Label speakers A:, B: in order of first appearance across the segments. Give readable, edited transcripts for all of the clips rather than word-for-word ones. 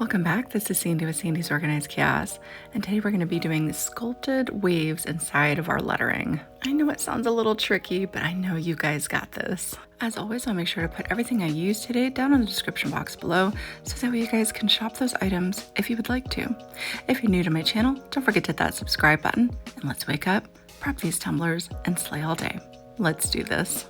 A: Welcome back. This is Sandy with Sandy's Organized Chaos, and today we're going to be doing the sculpted waves inside of our lettering. I know it sounds a little tricky, but I know you guys got this. As always, I'll make sure to put everything I used today down in the description box below, so that way you guys can shop those items if you would like to. If you're new to my channel, don't forget to hit that subscribe button, and let's wake up, prep these tumblers, and slay all day. Let's do this.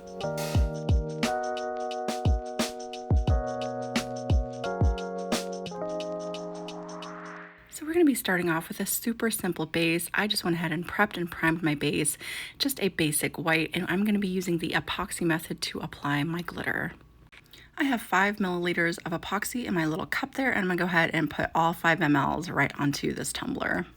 A: So we're going to be starting off with a super simple base. I just went ahead and prepped and primed my base, just a basic white, and I'm going to be using the epoxy method to apply my glitter. I have 5 milliliters of epoxy in my little cup there, and I'm going to go ahead and put all 5 mLs right onto this tumbler.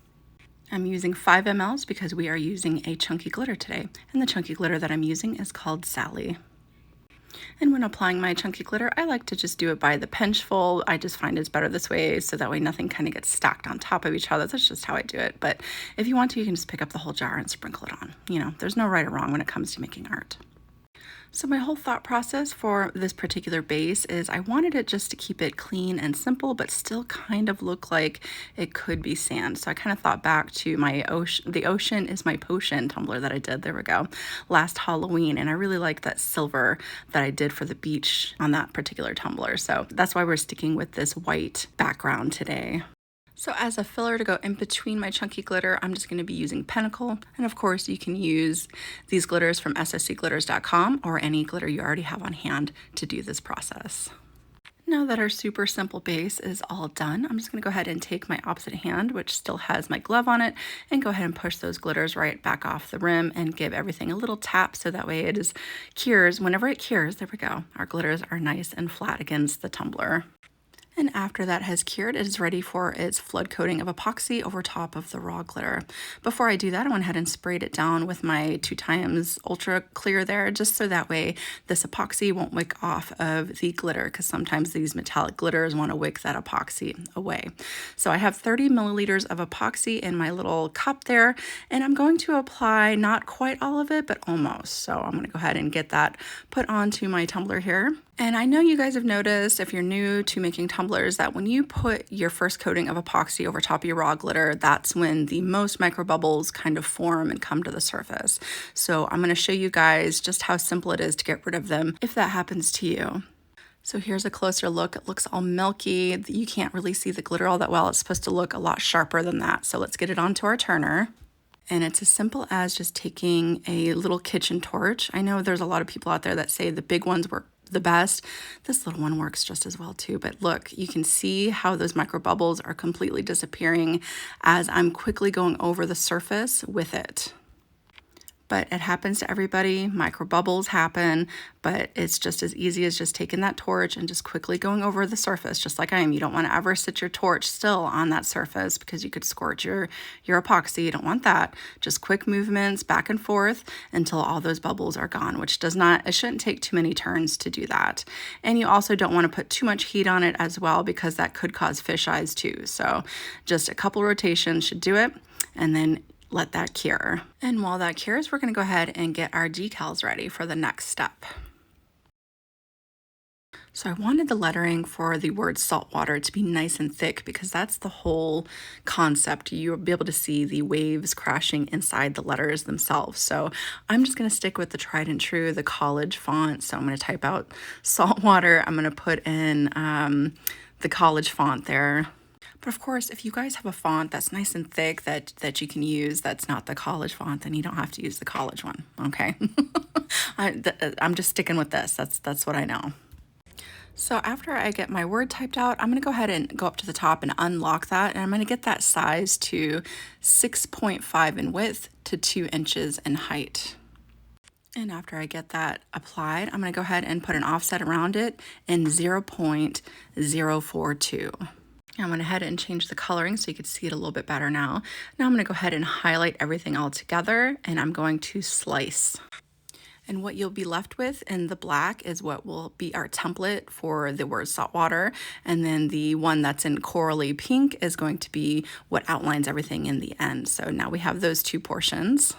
A: I'm using 5 mLs because we are using a chunky glitter today, and the chunky glitter that I'm using is called Sally. And when applying my chunky glitter, I like to just do it by the pinchful. I just find it's better this way, so that way nothing kind of gets stacked on top of each other. That's just how I do it. But if you want to, you can just pick up the whole jar and sprinkle it on. You know, there's no right or wrong when it comes to making art. So my whole thought process for this particular base is I wanted it just to keep it clean and simple, but still kind of look like it could be sand. So I kind of thought back to my The Ocean is My Potion tumbler that I did, there we go, last Halloween. And I really like that silver that I did for the beach on that particular tumbler. So that's why we're sticking with this white background today. So as a filler to go in between my chunky glitter, I'm just going to be using Pinnacle. And of course, you can use these glitters from sscglitters.com or any glitter you already have on hand to do this process. Now that our super simple base is all done, I'm just going to go ahead and take my opposite hand, which still has my glove on it, and go ahead and push those glitters right back off the rim and give everything a little tap so that way it is cures. Whenever it cures, there we go, our glitters are nice and flat against the tumbler. And after that has cured, it is ready for its flood coating of epoxy over top of the raw glitter. Before I do that, I went ahead and sprayed it down with my 2x Ultra Clear there, just so that way this epoxy won't wick off of the glitter, because sometimes these metallic glitters want to wick that epoxy away. So I have 30 milliliters of epoxy in my little cup there, and I'm going to apply not quite all of it, but almost. So I'm going to go ahead and get that put onto my tumbler here. And I know you guys have noticed, if you're new to making tumblers, that when you put your first coating of epoxy over top of your raw glitter, that's when the most micro bubbles kind of form and come to the surface. So I'm going to show you guys just how simple it is to get rid of them if that happens to you. So here's a closer look. It looks all milky. You can't really see the glitter all that well. It's supposed to look a lot sharper than that. So let's get it onto our turner. And it's as simple as just taking a little kitchen torch. I know there's a lot of people out there that say the big ones work the best. This little one works just as well too, but look, you can see how those micro bubbles are completely disappearing as I'm quickly going over the surface with it. But it happens to everybody. Micro bubbles happen, but it's just as easy as just taking that torch and just quickly going over the surface, just like I am. You don't want to ever sit your torch still on that surface because you could scorch your epoxy. You don't want that. Just quick movements back and forth until all those bubbles are gone, which it shouldn't take too many turns to do that. And you also don't want to put too much heat on it as well, because that could cause fish eyes too. So just a couple rotations should do it, and then let that cure. And while that cures, we're going to go ahead and get our decals ready for the next step. So I wanted the lettering for the word saltwater to be nice and thick, because that's the whole concept. You'll be able to see the waves crashing inside the letters themselves. So I'm just going to stick with the tried and true, the college font. So I'm going to type out saltwater. I'm going to put in the college font there. But of course, if you guys have a font that's nice and thick that you can use, that's not the college font, then you don't have to use the college one, okay? I'm just sticking with this. That's what I know. So after I get my word typed out, I'm going to go ahead and go up to the top and unlock that, and I'm going to get that size to 6.5 in width to 2 inches in height. And after I get that applied, I'm going to go ahead and put an offset around it in 0.042. I went ahead and changed the coloring so you could see it a little bit better now. Now I'm going to go ahead and highlight everything all together, and I'm going to slice. And what you'll be left with in the black is what will be our template for the word saltwater. And then the one that's in corally pink is going to be what outlines everything in the end. So now we have those two portions.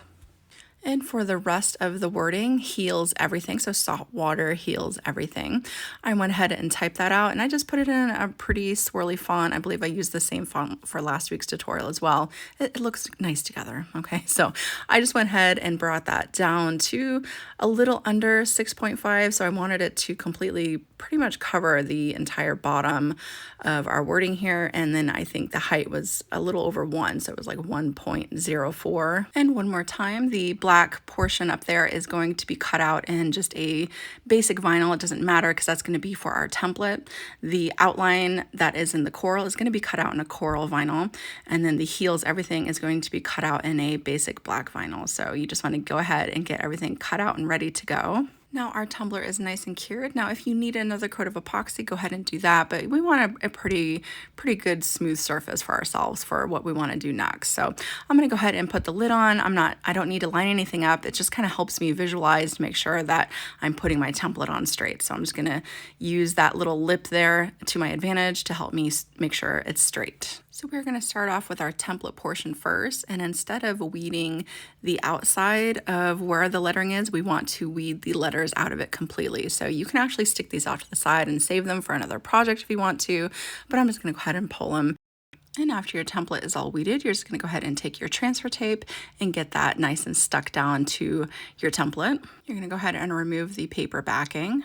A: And for the rest of the wording, heals everything. So salt water heals everything. I went ahead and typed that out and I just put it in a pretty swirly font. I believe I used the same font for last week's tutorial as well. It looks nice together. Okay, so I just went ahead and brought that down to a little under 6.5. So I wanted it to completely pretty much cover the entire bottom of our wording here. And then I think the height was a little over 1. So it was like 1.04. And one more time, the black portion up there is going to be cut out in just a basic vinyl. It doesn't matter because that's going to be for our template. The outline that is in the coral is going to be cut out in a coral vinyl, and then the heels everything is going to be cut out in a basic black vinyl. So you just want to go ahead and get everything cut out and ready to go. Now our tumbler is nice and cured. Now if you need another coat of epoxy, go ahead and do that, but we want a pretty good smooth surface for ourselves for what we want to do next. So I'm going to go ahead and put the lid on. I don't need to line anything up. It just kind of helps me visualize to make sure that I'm putting my template on straight. So I'm just going to use that little lip there to my advantage to help me make sure it's straight. So we're going to start off with our template portion first, and instead of weeding the outside of where the lettering is, we want to weed the letters out of it completely. So you can actually stick these off to the side and save them for another project if you want to, but I'm just going to go ahead and pull them. And after your template is all weeded, you're just going to go ahead and take your transfer tape and get that nice and stuck down to your template. You're going to go ahead and remove the paper backing.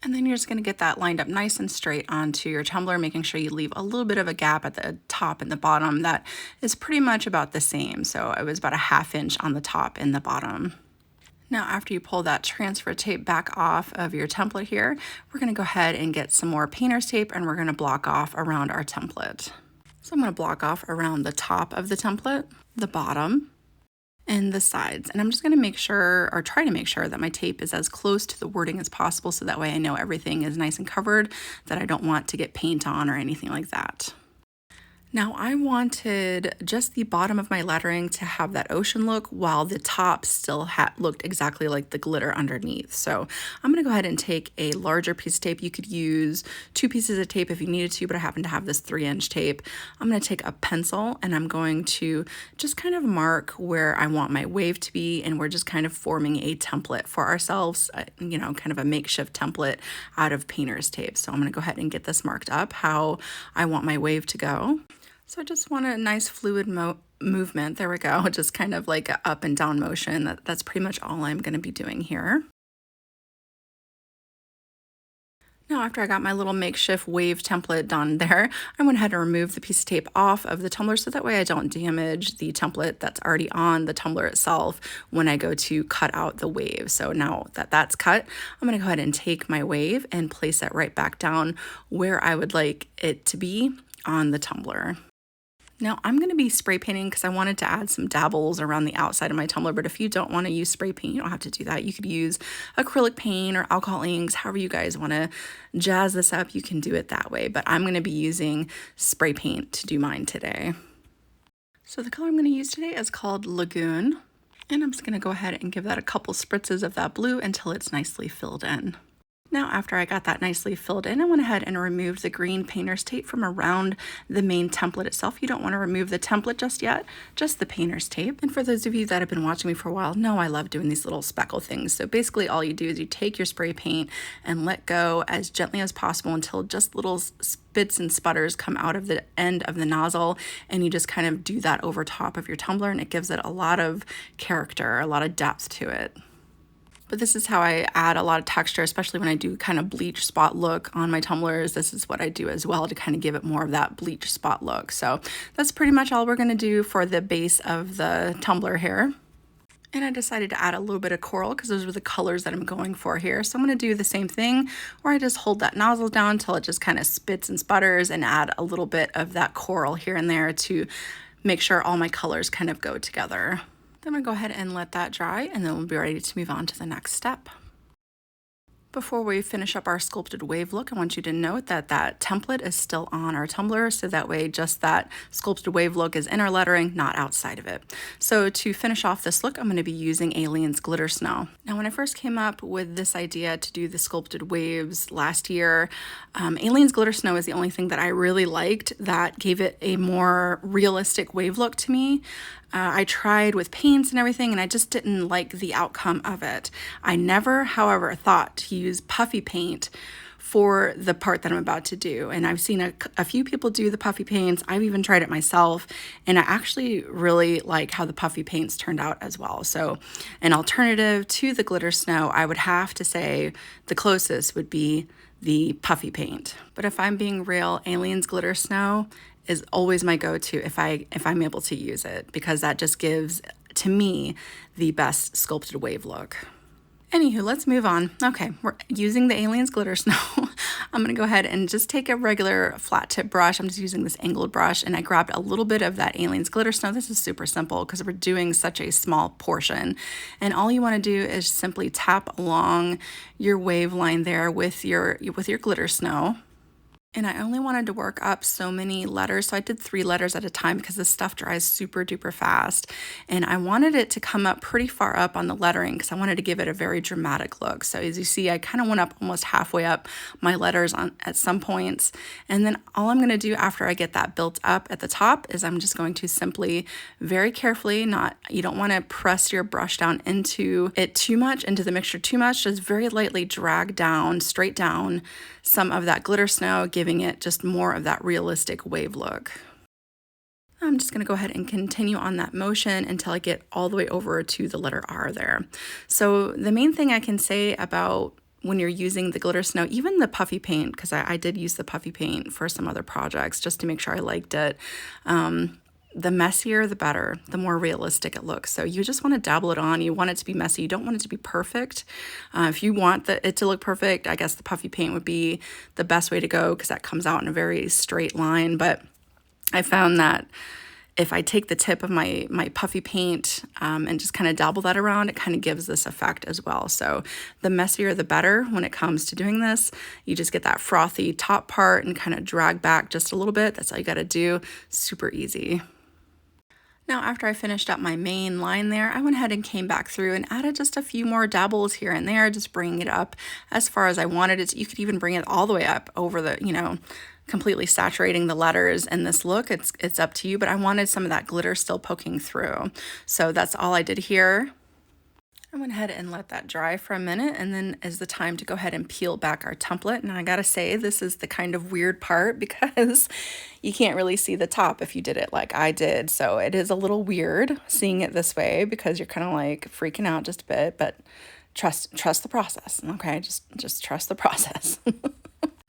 A: And then you're just going to get that lined up nice and straight onto your tumbler, making sure you leave a little bit of a gap at the top and the bottom that is pretty much about the same. So it was about a 1/2 inch on the top and the bottom. Now, after you pull that transfer tape back off of your template here, we're going to go ahead and get some more painter's tape and we're going to block off around our template. So I'm going to block off around the top of the template, the bottom, and the sides. And I'm just going to make sure, or try to make sure, that my tape is as close to the wording as possible so that way I know everything is nice and covered, that I don't want to get paint on or anything like that. Now I wanted just the bottom of my lettering to have that ocean look while the top still looked exactly like the glitter underneath. So I'm going to go ahead and take a larger piece of tape. You could use 2 pieces of tape if you needed to, but I happen to have this 3-inch tape. I'm going to take a pencil and I'm going to just kind of mark where I want my wave to be, and we're just kind of forming a template for ourselves, you know, kind of a makeshift template out of painter's tape. So I'm going to go ahead and get this marked up how I want my wave to go. So I just want a nice fluid movement. There we go. Just kind of like an up and down motion. That's pretty much all I'm going to be doing here. Now, after I got my little makeshift wave template done there, I went ahead and removed the piece of tape off of the tumbler so that way I don't damage the template that's already on the tumbler itself when I go to cut out the wave. So now that that's cut, I'm going to go ahead and take my wave and place it right back down where I would like it to be on the tumbler. Now I'm going to be spray painting because I wanted to add some dabbles around the outside of my tumbler, but if you don't want to use spray paint, you don't have to do that. You could use acrylic paint or alcohol inks, however you guys want to jazz this up, you can do it that way, but I'm going to be using spray paint to do mine today. So the color I'm going to use today is called Lagoon, and I'm just going to go ahead and give that a couple spritzes of that blue until it's nicely filled in. Now, after I got that nicely filled in, I went ahead and removed the green painter's tape from around the main template itself. You don't want to remove the template just yet, just the painter's tape. And for those of you that have been watching me for a while, know I love doing these little speckle things. So basically all you do is you take your spray paint and let go as gently as possible until just little spits and sputters come out of the end of the nozzle, and you just kind of do that over top of your tumbler, and it gives it a lot of character, a lot of depth to it. But this is how I add a lot of texture, especially when I do kind of bleach spot look on my tumblers. This is what I do as well to kind of give it more of that bleach spot look. So that's pretty much all we're going to do for the base of the tumbler here. And I decided to add a little bit of coral because those are the colors that I'm going for here. So I'm going to do the same thing where I just hold that nozzle down until it just kind of spits and sputters, and add a little bit of that coral here and there to make sure all my colors kind of go together. Then I'm going to go ahead and let that dry, and then we'll be ready to move on to the next step. Before we finish up our sculpted wave look, I want you to note that that template is still on our tumbler, so that way just that sculpted wave look is in our lettering, not outside of it. So to finish off this look, I'm going to be using Alien's Glitter Snow. Now, when I first came up with this idea to do the sculpted waves last year, Alien's Glitter Snow is the only thing that I really liked that gave it a more realistic wave look to me. I tried with paints and everything, and I just didn't like the outcome of it. I never, however, thought to use puffy paint for the part that I'm about to do. And I've seen a few people do the puffy paints. I've even tried it myself, and I actually really like how the puffy paints turned out as well. So an alternative to the glitter snow, I would have to say the closest would be the puffy paint. But if I'm being real, Aliens Glitter Snow is always my go-to if I'm able to use it, because that just gives, to me, the best sculpted wave look. Anywho, let's move on. Okay, we're using the Aliens Glitter Snow. I'm gonna go ahead and just take a regular flat tip brush. I'm just using this angled brush, and I grabbed a little bit of that Aliens Glitter Snow. This is super simple because we're doing such a small portion. And all you wanna do is simply tap along your wave line there with your glitter snow. And I only wanted to work up so many letters, so I did 3 letters at a time because this stuff dries super duper fast. And I wanted it to come up pretty far up on the lettering because I wanted to give it a very dramatic look. So as you see, I kind of went up almost halfway up my letters at some points. And then all I'm gonna do after I get that built up at the top is I'm just going to simply, very carefully, you don't wanna press your brush down into it too much, into the mixture too much, just very lightly drag down, straight down some of that glitter snow, giving it just more of that realistic wave look. I'm just gonna go ahead and continue on that motion until I get all the way over to the letter R there. So the main thing I can say about when you're using the glitter snow, even the puffy paint, because I did use the puffy paint for some other projects just to make sure I liked it, the messier, the better, the more realistic it looks. So you just want to dabble it on. You want it to be messy. You don't want it to be perfect. If you want it to look perfect, I guess the puffy paint would be the best way to go because that comes out in a very straight line. But I found that if I take the tip of my puffy paint and just kind of dabble that around, it kind of gives this effect as well. So the messier, the better when it comes to doing this. You just get that frothy top part and kind of drag back just a little bit. That's all you got to do. Super easy. Now, after I finished up my main line there, I went ahead and came back through and added just a few more dabbles here and there, just bringing it up as far as I wanted it. You could even bring it all the way up over the, completely saturating the letters in this look. It's up to you, but I wanted some of that glitter still poking through. So that's all I did here. I went ahead and let that dry for a minute, and then is the time to go ahead and peel back our template. And I gotta say, this is the kind of weird part because you can't really see the top if you did it like I did. So it is a little weird seeing it this way because you're kind of like freaking out just a bit, but trust the process, okay? Just trust the process.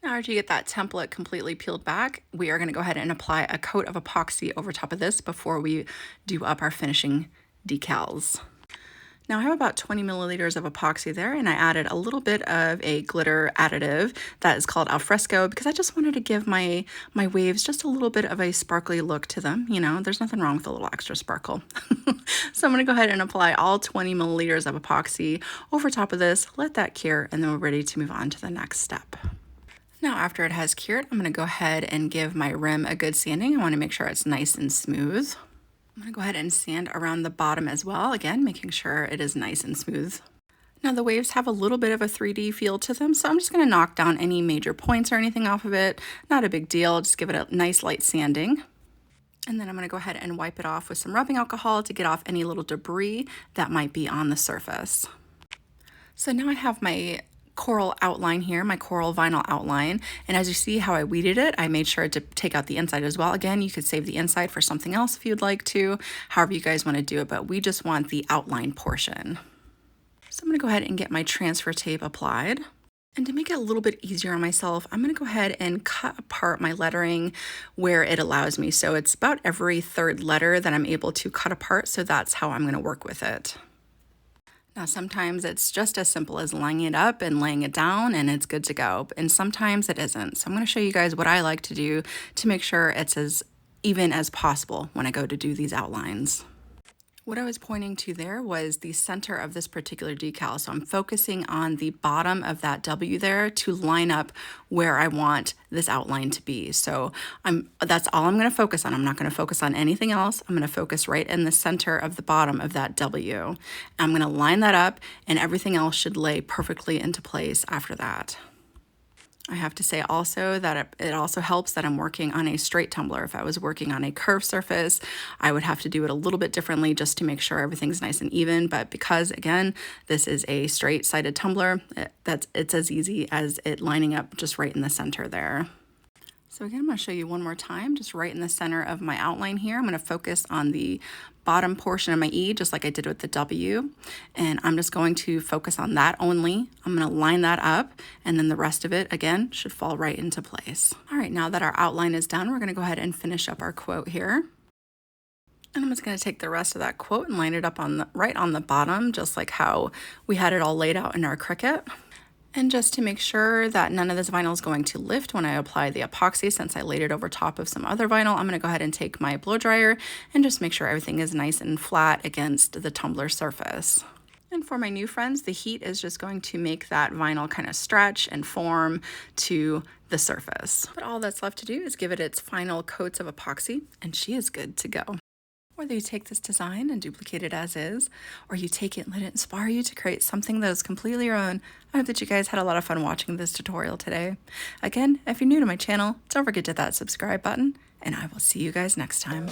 A: Now, after you get that template completely peeled back, we are gonna go ahead and apply a coat of epoxy over top of this before we do up our finishing decals. Now I have about 20 milliliters of epoxy there, and I added a little bit of a glitter additive that is called Alfresco because I just wanted to give my waves just a little bit of a sparkly look to them. There's nothing wrong with a little extra sparkle. So I'm gonna go ahead and apply all 20 milliliters of epoxy over top of this, let that cure, and then we're ready to move on to the next step. Now, after it has cured, I'm gonna go ahead and give my rim a good sanding. I wanna make sure it's nice and smooth. I'm gonna go ahead and sand around the bottom as well, again, making sure it is nice and smooth. Now the waves have a little bit of a 3D feel to them, so I'm just gonna knock down any major points or anything off of it. Not a big deal, just give it a nice light sanding. And then I'm gonna go ahead and wipe it off with some rubbing alcohol to get off any little debris that might be on the surface. So now I have my coral outline here, my coral vinyl outline, and as you see how I weeded it, I made sure to take out the inside as well. Again, you could save the inside for something else if you'd like to, however you guys want to do it, but we just want the outline portion. So I'm going to go ahead and get my transfer tape applied. And to make it a little bit easier on myself, I'm going to go ahead and cut apart my lettering where it allows me. So it's about every third letter that I'm able to cut apart, so that's how I'm going to work with it. Now, sometimes it's just as simple as lining it up and laying it down and it's good to go. And sometimes it isn't. So I'm going to show you guys what I like to do to make sure it's as even as possible when I go to do these outlines. What I was pointing to there was the center of this particular decal. So I'm focusing on the bottom of that W there to line up where I want this outline to be. So that's all I'm going to focus on. I'm not going to focus on anything else. I'm going to focus right in the center of the bottom of that W. I'm going to line that up, and everything else should lay perfectly into place after that. I have to say also that it also helps that I'm working on a straight tumbler. If I was working on a curved surface, I would have to do it a little bit differently just to make sure everything's nice and even. But because, again, this is a straight-sided tumbler, it's as easy as it lining up just right in the center there. So again, I'm going to show you one more time, just right in the center of my outline here. I'm going to focus on the bottom portion of my E, just like I did with the W. And I'm just going to focus on that only. I'm going to line that up, and then the rest of it, again, should fall right into place. All right, now that our outline is done, we're going to go ahead and finish up our quote here. And I'm just going to take the rest of that quote and line it up on right on the bottom, just like how we had it all laid out in our Cricut. And just to make sure that none of this vinyl is going to lift when I apply the epoxy, since I laid it over top of some other vinyl, I'm going to go ahead and take my blow dryer and just make sure everything is nice and flat against the tumbler surface. And for my new friends, the heat is just going to make that vinyl kind of stretch and form to the surface. But all that's left to do is give it its final coats of epoxy, and she is good to go. Whether you take this design and duplicate it as is, or you take it and let it inspire you to create something that is completely your own, I hope that you guys had a lot of fun watching this tutorial today. Again, if you're new to my channel, don't forget to hit that subscribe button, and I will see you guys next time.